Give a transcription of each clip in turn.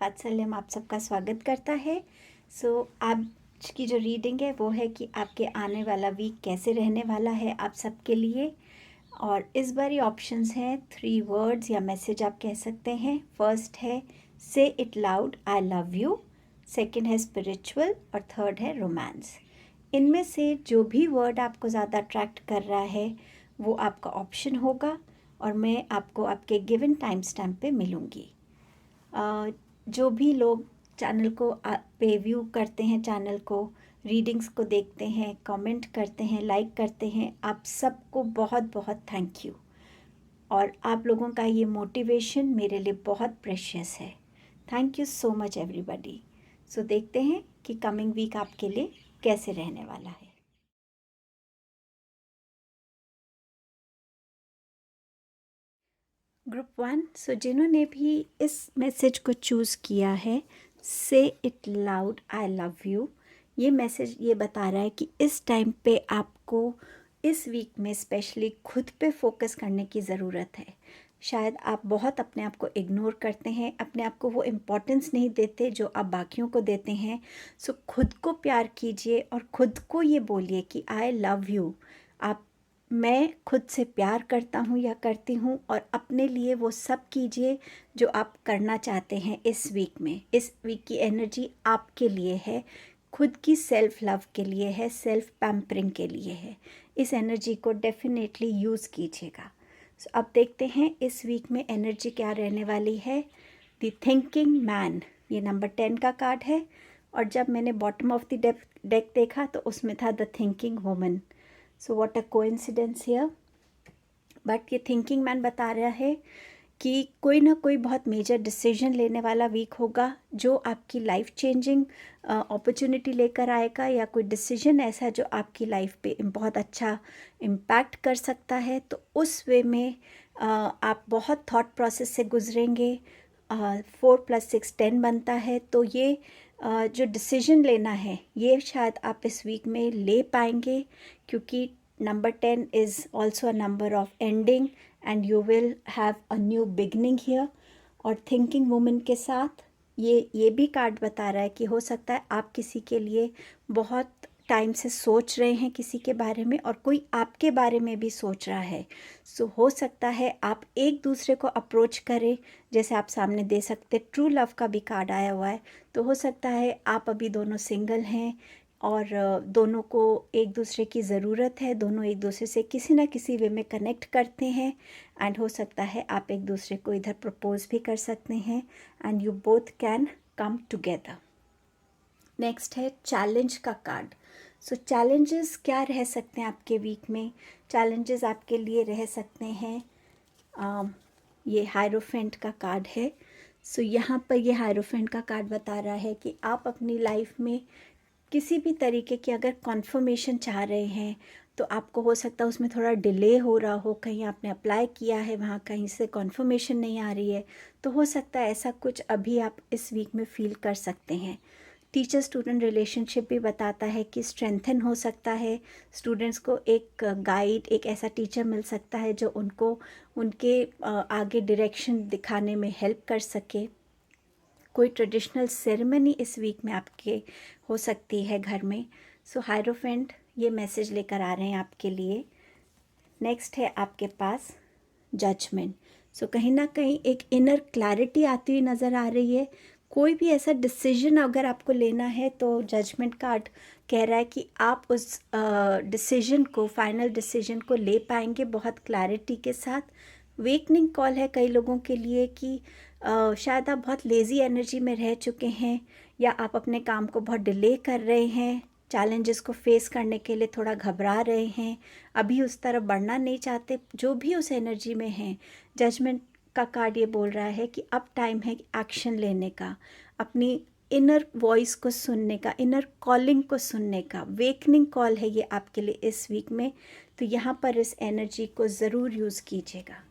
वात्सल्यम आप सबका स्वागत करता है। आज की जो रीडिंग है वो है कि आपके आने वाला वीक कैसे रहने वाला है आप सबके लिए। और इस बार ये ऑप्शंस हैं 3 वर्ड्स या मैसेज आप कह सकते हैं। फर्स्ट है से it loud I love you, second है स्पिरिचुअल और थर्ड है रोमांस। इनमें से जो भी वर्ड आपको ज़्यादा अट्रैक्ट कर रहा है वो आपका ऑप्शन होगा और मैं आपको आपके गिवन टाइम स्टैम्प पे मिलूँगी। जो भी लोग चैनल को पे व्यू करते हैं, चैनल को रीडिंग्स को देखते हैं, कमेंट करते हैं, लाइक करते हैं, आप सबको बहुत बहुत थैंक यू। और आप लोगों का ये मोटिवेशन मेरे लिए बहुत प्रेशियस है। Thank you so much everybody. So देखते हैं कि कमिंग वीक आपके लिए कैसे रहने वाला है। ग्रुप 1, सो जिन्होंने भी इस मैसेज को चूज़ किया है से it loud I love you, ये मैसेज ये बता रहा है कि इस टाइम पे आपको इस वीक में स्पेशली खुद पे फोकस करने की ज़रूरत है। शायद आप बहुत अपने आप को इग्नोर करते हैं, अपने आप को वो इम्पोर्टेंस नहीं देते जो आप बाकियों को देते हैं। सो खुद को प्यार कीजिए और खुद को ये बोलिए कि आई लव यू। मैं खुद से प्यार करता हूँ या करती हूँ और अपने लिए वो सब कीजिए जो आप करना चाहते हैं इस वीक में। इस वीक की एनर्जी आपके लिए है, खुद की सेल्फ लव के लिए है, सेल्फ पैम्परिंग के लिए है। इस एनर्जी को डेफिनेटली यूज़ कीजिएगा। अब देखते हैं इस वीक में एनर्जी क्या रहने वाली है। द थिंकिंग मैन, ये नंबर 10 का कार्ड है और जब मैंने बॉटम ऑफ द डेक देखा तो उसमें था the thinking woman. So what a coincidence here. But ये थिंकिंग मैन बता रहा है कि कोई ना कोई बहुत मेजर डिसीजन लेने वाला वीक होगा जो आपकी लाइफ चेंजिंग अपॉर्चुनिटी लेकर आएगा, या कोई डिसीजन ऐसा जो आपकी लाइफ पे बहुत अच्छा इम्पैक्ट कर सकता है। तो उस वे में आप बहुत थॉट प्रोसेस से गुजरेंगे। 4 + 6 10 बनता है, तो ये जो डिसीजन लेना है ये शायद आप इस वीक में ले पाएंगे, क्योंकि number 10 is also a number of ending and you will have a new beginning here. और थिंकिंग वुमन के साथ ये भी कार्ड बता रहा है कि हो सकता है आप किसी के लिए बहुत टाइम से सोच रहे हैं किसी के बारे में और कोई आपके बारे में भी सोच रहा है। सो हो सकता है आप एक दूसरे को अप्रोच करें, जैसे आप सामने दे सकते, ट्रू लव का भी कार्ड आया हुआ है। तो हो सकता है आप अभी दोनों सिंगल हैं और दोनों को एक दूसरे की ज़रूरत है, दोनों एक दूसरे से किसी ना किसी वे में कनेक्ट करते हैं एंड हो सकता है आप एक दूसरे को इधर प्रपोज भी कर सकते हैं and you both can come together. Next है चैलेंज का कार्ड। सो चैलेंजेस क्या रह सकते हैं आपके वीक में। चैलेंजेस आपके लिए रह सकते हैं, ये हायरोफेंट का कार्ड है। सो यहाँ पर ये हायरोफेंट का कार्ड बता रहा है कि आप अपनी लाइफ में किसी भी तरीके की अगर कॉन्फर्मेशन चाह रहे हैं तो आपको हो सकता है उसमें थोड़ा डिले हो रहा हो, कहीं आपने अप्लाई किया है वहाँ कहीं से कॉन्फर्मेशन नहीं आ रही है, तो हो सकता है ऐसा कुछ अभी आप इस वीक में फील कर सकते हैं। टीचर स्टूडेंट रिलेशनशिप भी बताता है कि स्ट्रेंथन हो सकता है, स्टूडेंट्स को एक गाइड, एक ऐसा टीचर मिल सकता है जो उनको उनके आगे डायरेक्शन दिखाने में हेल्प कर सके। कोई ट्रेडिशनल सेरेमनी इस वीक में आपके हो सकती है घर में। सो हायरोफेंट ये मैसेज लेकर आ रहे हैं आपके लिए। नेक्स्ट है आपके पास जजमेंट। सो कहीं ना कहीं एक इनर क्लैरिटी आती हुई नज़र आ रही है। कोई भी ऐसा डिसीजन अगर आपको लेना है तो जजमेंट कार्ड कह रहा है कि आप उस डिसीजन को, फाइनल डिसीजन को ले पाएंगे बहुत क्लैरिटी के साथ। वेकनिंग कॉल है कई लोगों के लिए कि शायद आप बहुत लेज़ी एनर्जी में रह चुके हैं या आप अपने काम को बहुत डिले कर रहे हैं, चैलेंजेस को फेस करने के लिए थोड़ा घबरा रहे हैं, अभी उस तरफ बढ़ना नहीं चाहते, जो भी उस एनर्जी में हैं। जजमेंट का कार्ड ये बोल रहा है कि अब टाइम है एक्शन लेने का, अपनी इनर वॉइस को सुनने का, इनर कॉलिंग को सुनने का। वेकनिंग कॉल है ये आपके लिए इस वीक में, तो यहाँ पर इस एनर्जी को ज़रूर यूज़ कीजिएगा।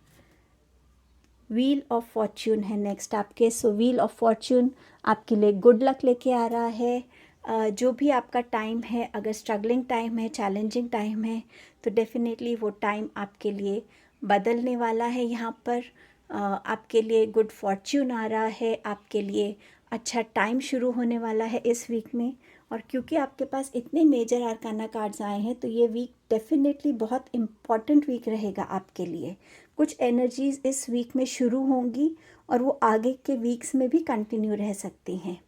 व्हील ऑफ फॉर्च्यून है नेक्स्ट आपके। सो व्हील ऑफ फॉर्च्यून आपके लिए गुड लक लेके आ रहा है। जो भी आपका टाइम है, अगर स्ट्रगलिंग टाइम है, चैलेंजिंग टाइम है, तो डेफिनेटली वो टाइम आपके लिए बदलने वाला है। यहाँ पर आपके लिए गुड फॉर्च्यून आ रहा है, आपके लिए अच्छा टाइम शुरू होने वाला है इस वीक में। और क्योंकि आपके पास इतने मेजर आर्काना कार्ड्स आए हैं तो ये वीक डेफिनेटली बहुत इम्पॉर्टेंट वीक रहेगा आपके लिए। कुछ एनर्जीज इस वीक में शुरू होंगी और वो आगे के वीक्स में भी कंटिन्यू रह सकती हैं।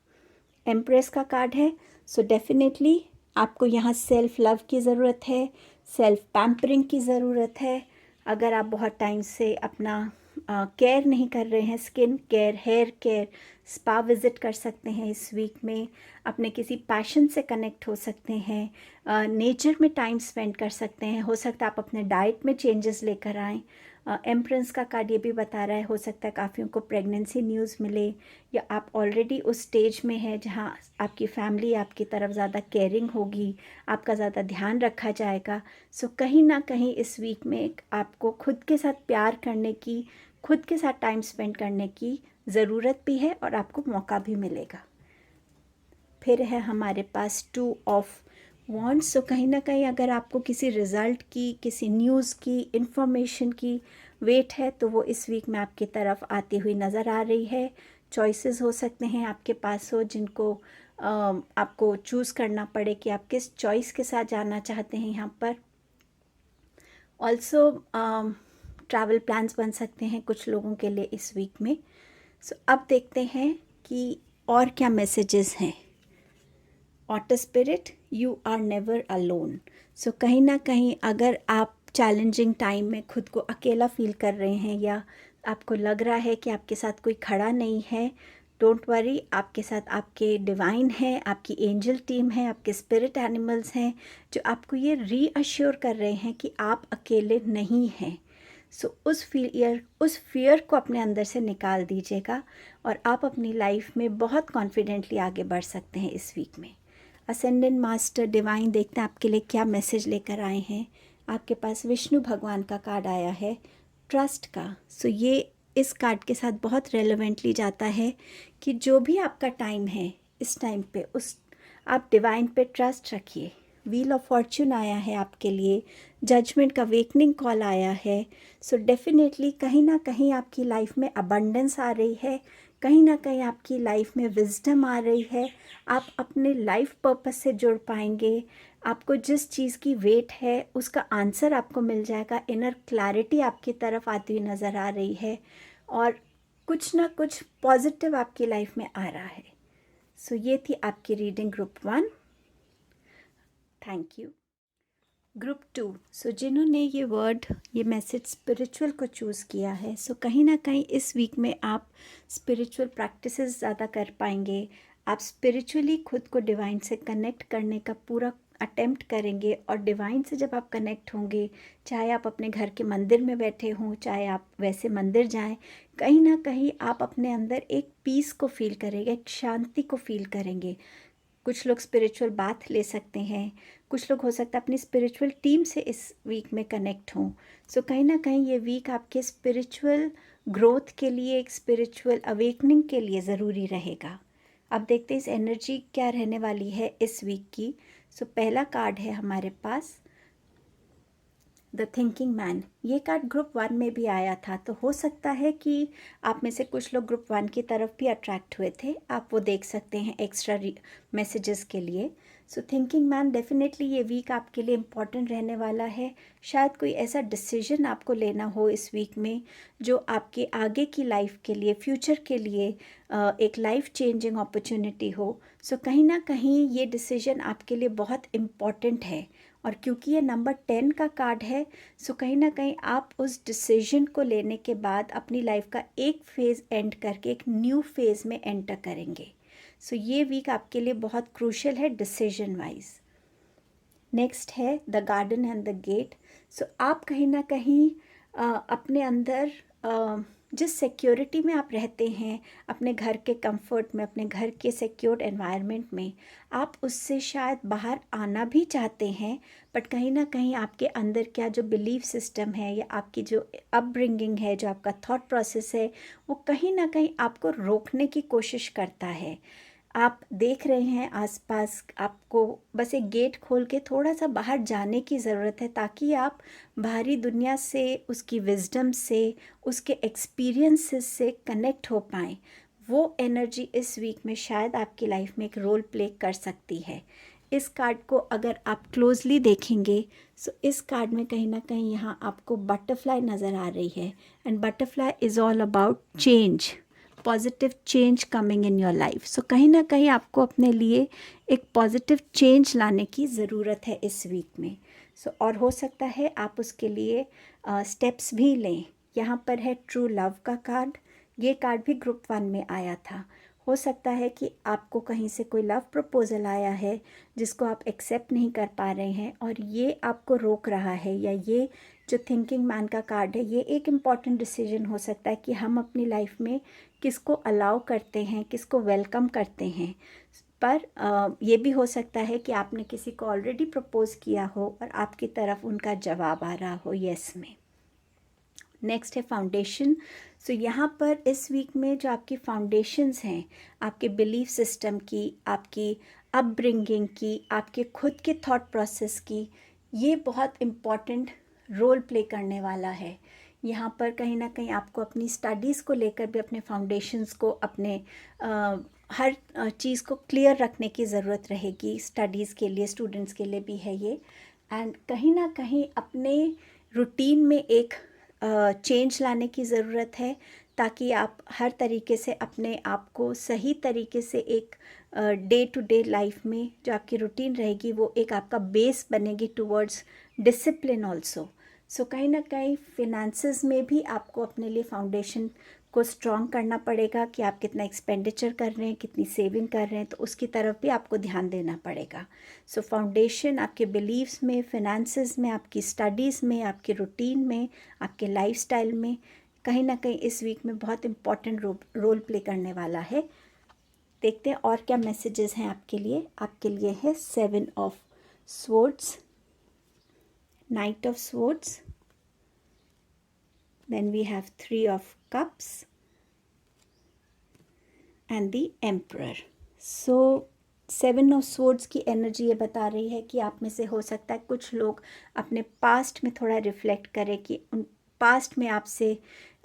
एम्प्रेस का कार्ड है, सो डेफिनेटली आपको यहाँ सेल्फ लव की ज़रूरत है, सेल्फ पैम्परिंग की ज़रूरत है। अगर आप बहुत टाइम से अपना केयर नहीं कर रहे हैं, skin care, hair care, spa visit कर सकते हैं इस वीक में। अपने किसी पैशन से कनेक्ट हो सकते हैं, नेचर में टाइम स्पेंड कर सकते हैं। हो सकता है आप अपने डाइट में चेंजेस लेकर आएँ। एम्प्रेस का कार्ड ये भी बता रहा है, हो सकता है काफ़ियों को प्रेगनेंसी न्यूज़ मिले, या आप ऑलरेडी उस स्टेज में हैं जहाँ आपकी फैमिली आपकी तरफ ज़्यादा केयरिंग होगी, आपका ज़्यादा ध्यान रखा जाएगा। सो कहीं ना कहीं इस वीक में आपको खुद के साथ प्यार करने की, खुद के साथ टाइम स्पेंड करने की ज़रूरत भी है और आपको मौका भी मिलेगा। फिर है हमारे पास 2 ऑफ वॉन्ड्स। सो कहीं ना कहीं अगर आपको किसी रिज़ल्ट की, किसी न्यूज़ की, इंफॉर्मेशन की वेट है तो वो इस वीक में आपकी तरफ आती हुई नज़र आ रही है। चॉइसेस हो सकते हैं आपके पास हो जिनको आपको चूज़ करना पड़े कि आप किस चॉइस के साथ जाना चाहते हैं यहाँ पर। ऑल्सो ट्रैवल प्लान्स बन सकते हैं कुछ लोगों के लिए इस वीक में। सो अब देखते हैं कि और क्या मैसेजेस हैं। Otter spirit, you are never alone. So कहीं ना कहीं अगर आप चैलेंजिंग टाइम में खुद को अकेला फील कर रहे हैं या आपको लग रहा है कि आपके साथ कोई खड़ा नहीं है, डोंट वरी, आपके साथ आपके डिवाइन है, आपकी एंजल टीम है, आपके स्पिरिट एनिमल्स हैं जो आपको ये रीअश्योर कर रहे हैं कि आप अकेले नहीं हैं। सो उस फियर को अपने अंदर से निकाल दीजिएगा और आप अपनी लाइफ में बहुत कॉन्फिडेंटली आगे बढ़ सकते हैं इस वीक में। असेंडेंट मास्टर डिवाइन देखते हैं आपके लिए क्या मैसेज लेकर आए हैं। आपके पास विष्णु भगवान का कार्ड आया है, ट्रस्ट का। सो ये इस कार्ड के साथ बहुत रेलेवेंटली जाता है कि जो भी आपका टाइम है इस टाइम पे उस आप डिवाइन पे ट्रस्ट रखिए। व्हील ऑफ फॉर्च्यून आया है आपके लिए, जजमेंट का वेकनिंग कॉल आया है। सो डेफिनेटली कहीं ना कहीं आपकी लाइफ में अबंडेंस आ रही है, कहीं ना कहीं आपकी लाइफ में विजडम आ रही है। आप अपने लाइफ पर्पस से जुड़ पाएंगे। आपको जिस चीज़ की वेट है उसका आंसर आपको मिल जाएगा। इनर क्लैरिटी आपकी तरफ आती हुई नज़र आ रही है और कुछ ना कुछ पॉजिटिव आपकी लाइफ में आ रहा है। सो ये थी आपकी reading group 1। Thank you. Group 2, सो जिन्होंने ये मैसेज स्पिरिचुअल को चूज़ किया है, सो कहीं ना कहीं इस वीक में आप स्पिरिचुअल प्रैक्टिसेस ज़्यादा कर पाएंगे। आप स्पिरिचुअली खुद को डिवाइन से कनेक्ट करने का पूरा अटेम्प्ट करेंगे और डिवाइन से जब आप कनेक्ट होंगे, चाहे आप अपने घर के मंदिर में बैठे हों, चाहे आप वैसे मंदिर जाएं, कहीं ना कहीं आप अपने अंदर एक पीस को फील करेंगे, एक शांति को फील करेंगे। कुछ लोग स्पिरिचुअल बाथ ले सकते हैं, कुछ लोग हो सकता है अपनी स्पिरिचुअल टीम से इस वीक में कनेक्ट हों। सो कहीं ना कहीं ये वीक आपके स्पिरिचुअल ग्रोथ के लिए, एक स्पिरिचुअल अवेकनिंग के लिए ज़रूरी रहेगा। अब देखते हैं इस एनर्जी क्या रहने वाली है इस वीक की। सो पहला कार्ड है हमारे पास द थिंकिंग मैन। ये कार्ड ग्रुप 1 में भी आया था, तो हो सकता है कि आप में से कुछ लोग ग्रुप 1 की तरफ भी अट्रैक्ट हुए थे। आप वो देख सकते हैं एक्स्ट्रा मैसेजेस के लिए। सो थिंकिंग मैन, डेफिनेटली ये वीक आपके लिए इम्पॉर्टेंट रहने वाला है। शायद कोई ऐसा डिसीजन आपको लेना हो इस वीक में जो आपके आगे की लाइफ के लिए, फ्यूचर के लिए एक लाइफ चेंजिंग अपॉर्चुनिटी हो। सो कहीं ना कहीं ये डिसीजन आपके लिए बहुत इम्पॉर्टेंट है और क्योंकि ये नंबर 10 का कार्ड है, सो कहीं ना कहीं आप उस डिसीजन को लेने के बाद अपनी लाइफ का एक फेज़ एंड करके एक न्यू फेज़ में एंटर करेंगे। सो ये वीक आपके लिए बहुत क्रूशियल है डिसीजन वाइज। नेक्स्ट है the garden and the gate. So आप कहीं ना कहीं अपने अंदर जिस सिक्योरिटी में आप रहते हैं, अपने घर के कंफर्ट में, अपने घर के सिक्योर्ड एनवायरनमेंट में, आप उससे शायद बाहर आना भी चाहते हैं, बट कहीं ना कहीं आपके अंदर क्या जो बिलीफ सिस्टम है या आपकी जो अपब्रिंगिंग है, जो आपका थॉट प्रोसेस है, वो कहीं ना कहीं आपको रोकने की कोशिश करता है। आप देख रहे हैं आसपास, आपको बस एक गेट खोल के थोड़ा सा बाहर जाने की ज़रूरत है ताकि आप बाहरी दुनिया से, उसकी विजडम से, उसके एक्सपीरियंसेस से कनेक्ट हो पाएँ। वो एनर्जी इस वीक में शायद आपकी लाइफ में एक रोल प्ले कर सकती है। इस कार्ड को अगर आप क्लोजली देखेंगे सो इस कार्ड में कहीं ना कहीं यहाँ आपको बटरफ्लाई नज़र आ रही है, and butterfly is all about change, positive change coming in your life. So कहीं ना कहीं आपको अपने लिए एक पॉजिटिव चेंज लाने की ज़रूरत है इस वीक में। सो और हो सकता है आप उसके लिए स्टेप्स भी लें। यहाँ पर है ट्रू लव का कार्ड। ये कार्ड भी ग्रुप 1 में आया था। हो सकता है कि आपको कहीं से कोई लव प्रपोज़ल आया है जिसको आप एक्सेप्ट नहीं कर पा रहे हैं और ये आपको रोक रहा है, या ये जो थिंकिंग मैन का कार्ड है ये एक इम्पॉर्टेंट डिसीजन हो सकता है कि हम अपनी लाइफ में किसको अलाउ करते हैं, किसको वेलकम करते हैं। पर ये भी हो सकता है कि आपने किसी को ऑलरेडी प्रपोज़ किया हो और आपकी तरफ उनका जवाब आ रहा हो यस में। नेक्स्ट है फाउंडेशन। सो यहाँ पर इस वीक में जो आपकी फाउंडेशंस हैं, आपके बिलीफ सिस्टम की, आपकी अपब्रिंगिंग की, आपके खुद के थॉट प्रोसेस की, ये बहुत इम्पॉर्टेंट रोल प्ले करने वाला है। यहाँ पर कहीं ना कहीं आपको अपनी स्टडीज़ को लेकर भी अपने फाउंडेशंस को, अपने हर चीज़ को क्लियर रखने की ज़रूरत रहेगी। स्टडीज़ के लिए, स्टूडेंट्स के लिए भी है ये। एंड कहीं ना कहीं अपने रूटीन में एक चेंज लाने की ज़रूरत है ताकि आप हर तरीके से अपने आप को सही तरीके से एक डे टू डे लाइफ में जो आपकी रूटीन रहेगी वो एक आपका बेस बनेगी टुवर्ड्स डिसिप्लिन ऑल्सो। सो कहीं ना कहीं फिनेंसेस में भी आपको अपने लिए फाउंडेशन को स्ट्रॉन्ग करना पड़ेगा कि आप कितना एक्सपेंडिचर कर रहे हैं, कितनी सेविंग कर रहे हैं, तो उसकी तरफ भी आपको ध्यान देना पड़ेगा। सो फाउंडेशन आपके बिलीव्स में, फिनेंसेस में, आपकी स्टडीज़ में, आपके रूटीन में, आपके लाइफस्टाइल में कहीं ना कहीं इस वीक में बहुत इम्पॉर्टेंट रोल प्ले करने वाला है। देखते हैं और क्या मैसेजेस हैं आपके लिए। आपके लिए है 7 of swords, night of swords, then we have 3 of cups and the emperor. So 7 of swords की एनर्जी ये बता रही है कि आप में से हो सकता है कुछ लोग अपने पास्ट में थोड़ा रिफ्लेक्ट करें कि उन पास्ट में आपसे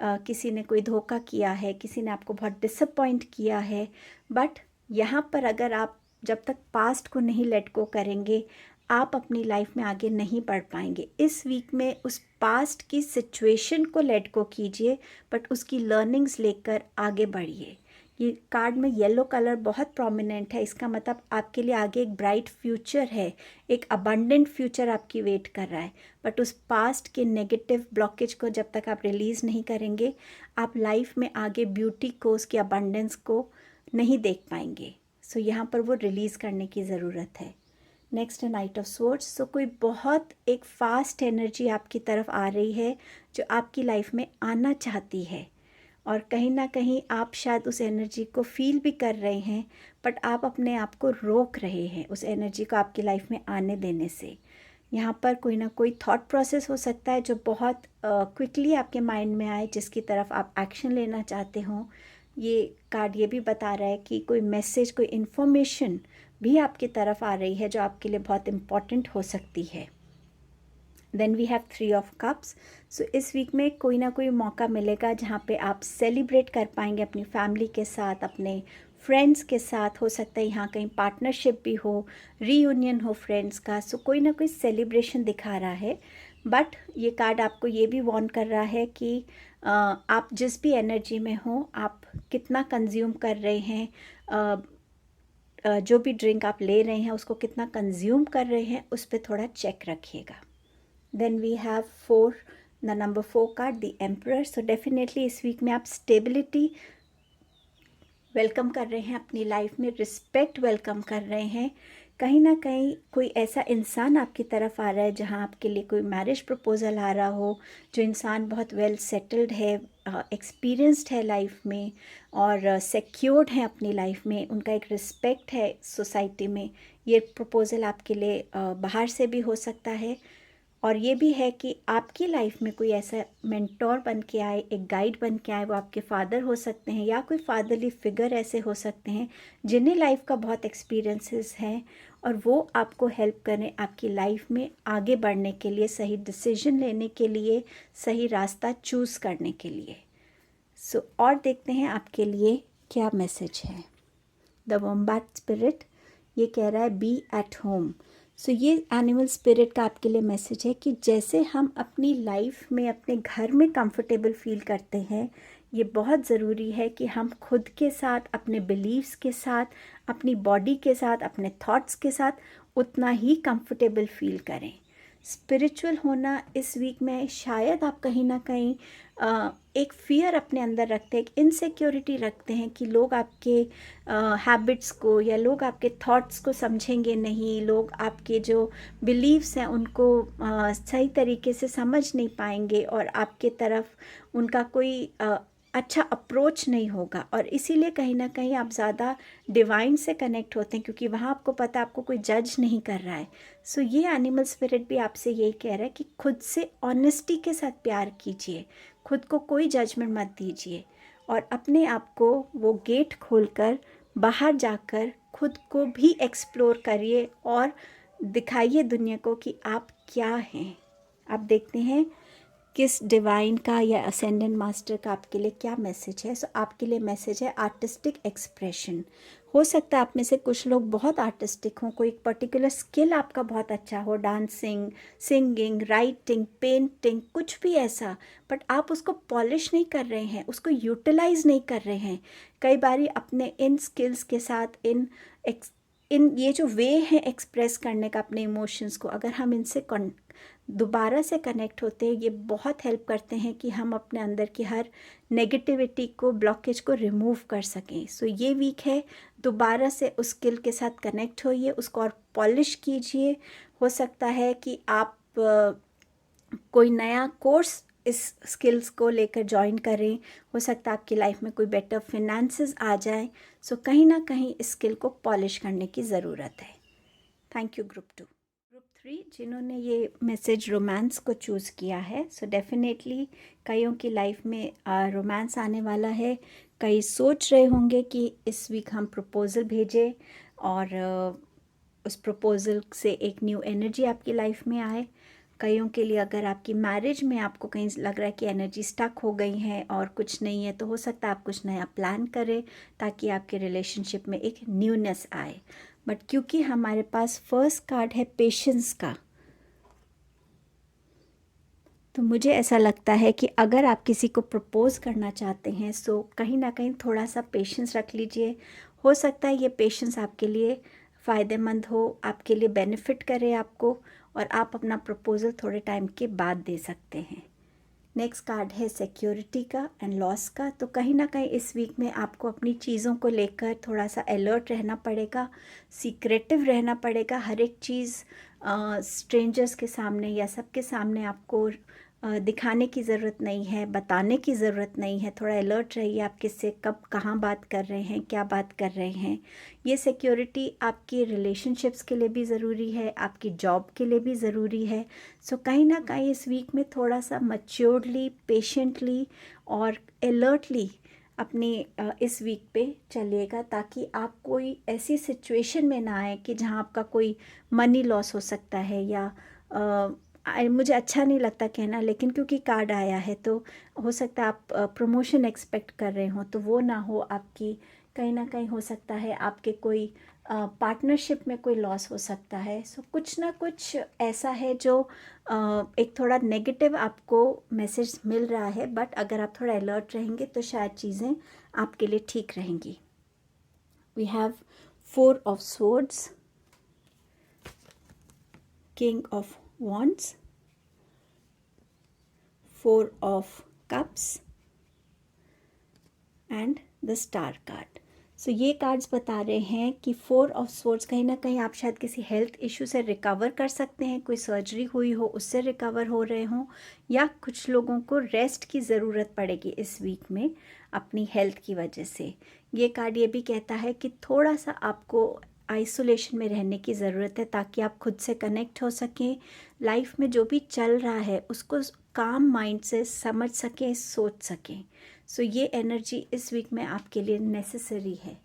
किसी ने कोई धोखा किया है, किसी ने आपको बहुत डिसअपॉइंट किया है। बट यहाँ पर अगर आप जब तक पास्ट को नहीं लेट गो करेंगे आप अपनी लाइफ में आगे नहीं बढ़ पाएंगे। इस वीक में उस पास्ट की सिचुएशन को लेट गो कीजिए बट उसकी लर्निंग्स लेकर आगे बढ़िए। ये कार्ड में येलो कलर बहुत प्रोमिनेंट है, इसका मतलब आपके लिए आगे एक ब्राइट फ्यूचर है, एक अबंडेंट फ्यूचर आपकी वेट कर रहा है। बट उस पास्ट के नेगेटिव ब्लॉकेज को जब तक आप रिलीज़ नहीं करेंगे आप लाइफ में आगे ब्यूटी को, उसकी अबंडेंस को नहीं देख पाएंगे। सो यहाँ पर वो रिलीज़ करने की ज़रूरत है। नेक्स्ट है नाइट ऑफ स्वॉर्ड्स। सो कोई बहुत एक फास्ट एनर्जी आपकी तरफ आ रही है जो आपकी लाइफ में आना चाहती है और कहीं ना कहीं आप शायद उस एनर्जी को फील भी कर रहे हैं बट आप अपने आप को रोक रहे हैं उस एनर्जी को आपकी लाइफ में आने देने से। यहाँ पर कोई ना कोई थॉट प्रोसेस हो सकता है जो बहुत क्विकली आपके माइंड में आए, जिसकी तरफ आप एक्शन लेना चाहते हो। ये कार्ड ये भी बता रहा है कि कोई मैसेज, कोई इन्फॉर्मेशन भी आपकी तरफ आ रही है जो आपके लिए बहुत इम्पॉर्टेंट हो सकती है। Then we have 3 of cups. So इस वीक में कोई ना कोई मौका मिलेगा जहाँ पे आप सेलिब्रेट कर पाएंगे अपनी फैमिली के साथ, अपने फ्रेंड्स के साथ। हो सकता है यहाँ कहीं पार्टनरशिप भी हो, रीयूनियन हो फ्रेंड्स का। सो कोई ना कोई सेलिब्रेशन दिखा रहा है। बट ये कार्ड आपको ये भी वार्न कर रहा है कि आप जिस भी एनर्जी में हो आप कितना कंज्यूम कर रहे हैं, जो भी ड्रिंक आप ले रहे हैं उसको कितना कंज्यूम कर रहे हैं उस पर थोड़ा चेक रखिएगा। Then we have 4, the number 4 card, the emperor. So definitely इस वीक में आप स्टेबिलिटी वेलकम कर रहे हैं अपनी लाइफ में, रिस्पेक्ट वेलकम कर रहे हैं। कहीं ना कहीं कोई ऐसा इंसान आपकी तरफ आ रहा है जहां आपके लिए कोई मैरिज प्रपोजल आ रहा हो, जो इंसान बहुत वेल सेटल्ड है, एक्सपीरियंस्ड है लाइफ में और सिक्योर्ड है अपनी लाइफ में, उनका एक रिस्पेक्ट है सोसाइटी में। ये प्रपोजल आपके लिए बाहर से भी हो सकता है और ये भी है कि आपकी लाइफ में कोई ऐसा मेंटोर बन के आए, एक गाइड बन के आए। वो आपके फादर हो सकते हैं या कोई फादरली फिगर ऐसे हो सकते हैं जिन्हें लाइफ का बहुत एक्सपीरियंसेस हैं और वो आपको हेल्प करें आपकी लाइफ में आगे बढ़ने के लिए, सही डिसीजन लेने के लिए, सही रास्ता चूज़ करने के लिए। सो और देखते हैं आपके लिए क्या मैसेज है? द वॉम्बैट स्पिरिट ये कह रहा है बी एट होम। सो ये एनिमल स्पिरिट का आपके लिए मैसेज है कि जैसे हम अपनी लाइफ में अपने घर में कंफर्टेबल फील करते हैं, ये बहुत ज़रूरी है कि हम खुद के साथ, अपने बिलीव्स के साथ, अपनी बॉडी के साथ, अपने थॉट्स के साथ उतना ही कंफर्टेबल फील करें। स्पिरिचुअल होना इस वीक में शायद आप कहीं ना कहीं एक फ़ियर अपने अंदर रखते हैं, एक इनसिक्योरिटी रखते हैं कि लोग आपके हैबिट्स को या लोग आपके थॉट्स को समझेंगे नहीं, लोग आपके जो बिलीव्स हैं उनको सही तरीके से समझ नहीं पाएंगे और आपके तरफ उनका कोई अच्छा अप्रोच नहीं होगा, और इसीलिए कहीं ना कहीं आप ज़्यादा डिवाइन से कनेक्ट होते हैं क्योंकि वहाँ आपको पता है आपको कोई जज नहीं कर रहा है। सो ये एनिमल स्पिरिट भी आपसे यही कह रहा है कि खुद से ऑनेस्टी के साथ प्यार कीजिए, खुद को कोई जजमेंट मत दीजिए और अपने आप को वो गेट खोलकर बाहर जाकर खुद को भी एक्सप्लोर करिए और दिखाइए दुनिया को कि आप क्या हैं। आप देखते हैं किस डिवाइन का या असेंडेंट मास्टर का आपके लिए क्या मैसेज है। सो आपके लिए मैसेज है आर्टिस्टिक एक्सप्रेशन। हो सकता है आप में से कुछ लोग बहुत आर्टिस्टिक हों, कोई एक पर्टिकुलर स्किल आपका बहुत अच्छा हो, डांसिंग, सिंगिंग, राइटिंग, पेंटिंग, कुछ भी ऐसा, बट आप उसको पॉलिश नहीं कर रहे हैं, उसको यूटिलाइज नहीं कर रहे हैं। कई बारी अपने इन स्किल्स के साथ इन ये जो वे हैं एक्सप्रेस करने का अपने इमोशंस को, अगर हम इनसे दोबारा से कनेक्ट होते हैं, ये बहुत हेल्प करते हैं कि हम अपने अंदर की हर नेगेटिविटी को, ब्लॉकेज को रिमूव कर सकें। सो ये वीक है, दोबारा से उस स्किल के साथ कनेक्ट होइए, उसको और पॉलिश कीजिए। हो सकता है कि आप कोई नया कोर्स इस स्किल्स को लेकर ज्वाइन करें, हो सकता है आपकी लाइफ में कोई बेटर फिनेंसेस आ जाए। सो कहीं ना कहीं इस स्किल को पॉलिश करने की ज़रूरत है। Thank you group 2। ग्रुप 3 जिन्होंने ये मैसेज रोमांस को चूज़ किया है, सो डेफिनेटली कईयों की लाइफ में रोमांस आने वाला है। कई सोच रहे होंगे कि इस वीक हम प्रपोज़ल भेजें और उस प्रपोज़ल से एक न्यू एनर्जी आपकी लाइफ में आए। कईयों के लिए अगर आपकी मैरिज में आपको कहीं लग रहा है कि एनर्जी स्टक हो गई है और कुछ नहीं है, तो हो सकता है आप कुछ नया प्लान करें ताकि आपके रिलेशनशिप में एक न्यूनेस आए। बट क्योंकि हमारे पास फर्स्ट कार्ड है पेशेंस का, तो मुझे ऐसा लगता है कि अगर आप किसी को प्रपोज़ करना चाहते हैं, सो कहीं ना कहीं थोड़ा सा पेशेंस रख लीजिए। हो सकता है ये पेशेंस आपके लिए फ़ायदेमंद हो, आपके लिए बेनिफिट करे आपको, और आप अपना प्रपोज़ल थोड़े टाइम के बाद दे सकते हैं। नेक्स्ट कार्ड है सिक्योरिटी का एंड लॉस का। तो कहीं ना कहीं इस वीक में आपको अपनी चीज़ों को लेकर थोड़ा सा अलर्ट रहना पड़ेगा, सीक्रेटिव रहना पड़ेगा। हर एक चीज़ स्ट्रेंजर्स के सामने या सबके सामने आपको दिखाने की ज़रूरत नहीं है, बताने की ज़रूरत नहीं है। थोड़ा अलर्ट रहिए, आप किससे कब कहाँ बात कर रहे हैं, क्या बात कर रहे हैं। ये सिक्योरिटी आपकी रिलेशनशिप्स के लिए भी ज़रूरी है, आपकी जॉब के लिए भी ज़रूरी है। सो कहीं ना कहीं इस वीक में थोड़ा सा मैच्योर्डली, पेशेंटली और अलर्टली अपनी इस वीक पे चलिएगा, ताकि आप कोई ऐसी सिचुएशन में ना आए कि जहाँ आपका कोई मनी लॉस हो सकता है, या मुझे अच्छा नहीं लगता कहना, लेकिन क्योंकि कार्ड आया है तो हो सकता है आप प्रमोशन एक्सपेक्ट कर रहे हो तो वो ना हो आपकी। कहीं ना कहीं हो सकता है आपके कोई पार्टनरशिप में कोई लॉस हो सकता है। सो कुछ ना कुछ ऐसा है जो एक थोड़ा नेगेटिव आपको मैसेज मिल रहा है, बट अगर आप थोड़ा अलर्ट रहेंगे तो शायद चीज़ें आपके लिए ठीक रहेंगी। We have 4 of swords, king of wands, 4 of cups and the star card. So ये कार्ड्स बता रहे हैं कि 4 ऑफ स्वॉर्ड्स, कहीं ना कहीं आप शायद किसी हेल्थ इशू से रिकवर कर सकते हैं, कोई सर्जरी हुई हो उससे रिकवर हो रहे हों, या कुछ लोगों को रेस्ट की ज़रूरत पड़ेगी इस वीक में अपनी हेल्थ की वजह से। ये कार्ड ये भी कहता है कि थोड़ा सा आपको आइसोलेशन में रहने की ज़रूरत है ताकि आप खुद से कनेक्ट हो सकें, लाइफ में जो भी चल रहा है उसको काम माइंड से समझ सकें, सोच सकें। सो ये एनर्जी इस वीक में आपके लिए नेसेसरी है।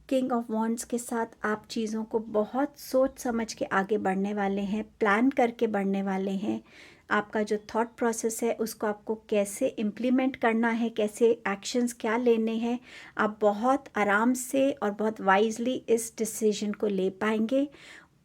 किंग ऑफ वॉन्ड्स के साथ आप चीज़ों को बहुत सोच समझ के आगे बढ़ने वाले हैं, प्लान करके बढ़ने वाले हैं। आपका जो थॉट प्रोसेस है उसको आपको कैसे इम्प्लीमेंट करना है, कैसे एक्शंस क्या लेने हैं, आप बहुत आराम से और बहुत वाइजली इस डिसीजन को ले पाएंगे।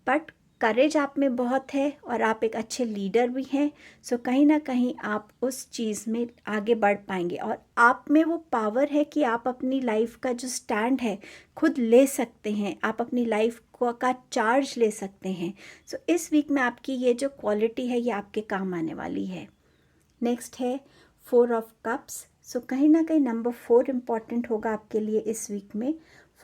बट करेज आप में बहुत है और आप एक अच्छे लीडर भी हैं, सो कहीं ना कहीं आप उस चीज़ में आगे बढ़ पाएंगे और आप में वो पावर है कि आप अपनी लाइफ का जो स्टैंड है खुद ले सकते हैं, आप अपनी लाइफ को का चार्ज ले सकते हैं। सो इस वीक में आपकी ये जो क्वालिटी है ये आपके काम आने वाली है। नेक्स्ट है 4 ऑफ कप्स। सो कहीं ना कहीं नंबर 4 इम्पॉर्टेंट होगा आपके लिए इस वीक में।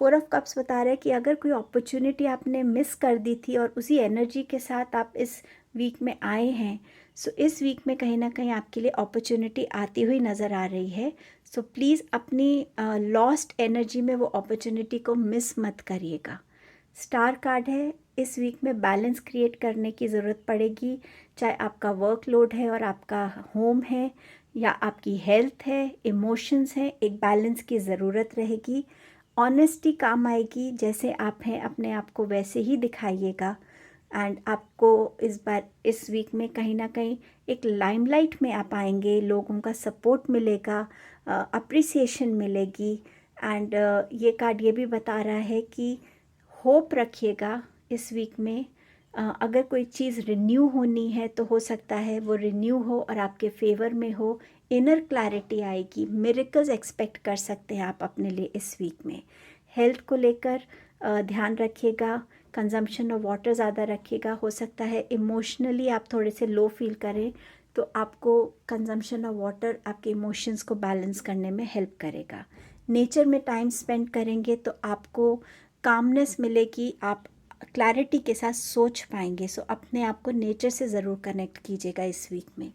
4 ऑफ कप्स बता रहा है कि अगर कोई अपॉर्चुनिटी आपने मिस कर दी थी और उसी एनर्जी के साथ आप इस वीक में आए हैं, सो इस वीक में कहीं ना कहीं आपके लिए अपॉर्चुनिटी आती हुई नज़र आ रही है। सो प्लीज़ अपनी लॉस्ट एनर्जी में वो अपॉर्चुनिटी को मिस मत करिएगा। स्टार कार्ड है, इस वीक में बैलेंस क्रिएट करने की ज़रूरत पड़ेगी, चाहे आपका वर्कलोड है और आपका होम है या आपकी हेल्थ है, इमोशंस हैं, एक बैलेंस की ज़रूरत रहेगी। ऑनेस्टी काम आएगी, जैसे आप हैं अपने आप को वैसे ही दिखाइएगा। एंड आपको इस बार इस वीक में कहीं ना कहीं एक लाइमलाइट में आप आएंगे, लोगों का सपोर्ट मिलेगा, अप्रिसिएशन मिलेगी। एंड ये कार्ड ये भी बता रहा है कि होप रखिएगा इस वीक में। अगर कोई चीज़ रिन्यू होनी है तो हो सकता है वो रिन्यू हो और आपके फेवर में हो, इनर क्लैरिटी आएगी, मिरेकल्स एक्सपेक्ट कर सकते हैं आप अपने लिए इस वीक में। हेल्थ को लेकर ध्यान रखिएगा, कंजम्पशन ऑफ वाटर ज़्यादा रखिएगा। हो सकता है इमोशनली आप थोड़े से लो फील करें, तो आपको कंजम्पशन ऑफ वाटर आपके इमोशंस को बैलेंस करने में हेल्प करेगा। नेचर में टाइम स्पेंड करेंगे तो आपको कामनेस मिलेगी, आप क्लैरिटी के साथ सोच पाएंगे। सो अपने आप को नेचर से ज़रूर कनेक्ट कीजिएगा इस वीक में।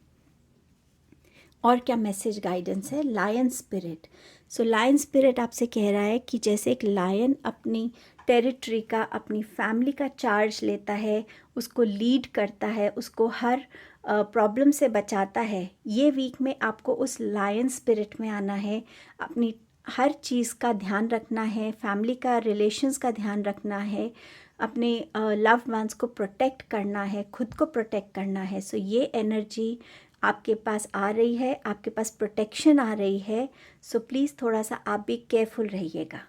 और क्या मैसेज गाइडेंस है? Lion spirit. So lion spirit आपसे कह रहा है कि जैसे एक लायन अपनी टेरिटरी का, अपनी फैमिली का चार्ज लेता है, उसको लीड करता है, उसको हर प्रॉब्लम से बचाता है, ये वीक में आपको उस लायन स्पिरिट में आना है। अपनी हर चीज़ का ध्यान रखना है, फैमिली का, रिलेशंस का ध्यान रखना है, अपने लव्ड वंस को प्रोटेक्ट करना है, खुद को प्रोटेक्ट करना है। सो ये एनर्जी आपके पास आ रही है, आपके पास प्रोटेक्शन आ रही है। सो प्लीज़ थोड़ा सा आप भी केयरफुल रहिएगा।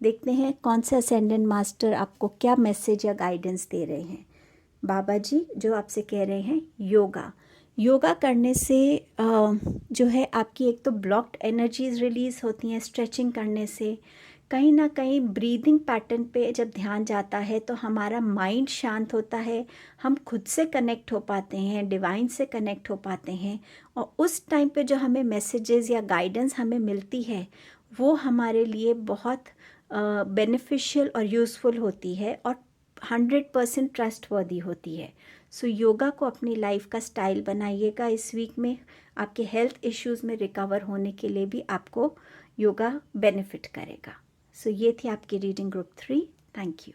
देखते हैं कौन से असेंडेंट मास्टर आपको क्या मैसेज या गाइडेंस दे रहे हैं। बाबा जी जो आपसे कह रहे हैं योगा करने से जो है आपकी एक तो ब्लॉक्ड एनर्जीज रिलीज़ होती हैं। स्ट्रेचिंग करने से कहीं ना कहीं ब्रीदिंग पैटर्न पे जब ध्यान जाता है तो हमारा माइंड शांत होता है, हम खुद से कनेक्ट हो पाते हैं, डिवाइन से कनेक्ट हो पाते हैं। और उस टाइम पे जो हमें मैसेजेस या गाइडेंस हमें मिलती है वो हमारे लिए बहुत बेनिफिशियल और यूज़फुल होती है और 100% ट्रस्टवर्दी होती है। सो योगा को अपनी लाइफ का स्टाइल बनाइएगा इस वीक में। आपके हेल्थ इश्यूज़ में रिकवर होने के लिए भी आपको योगा बेनिफिट करेगा। सो ये थी आपकी रीडिंग ग्रुप 3। Thank you.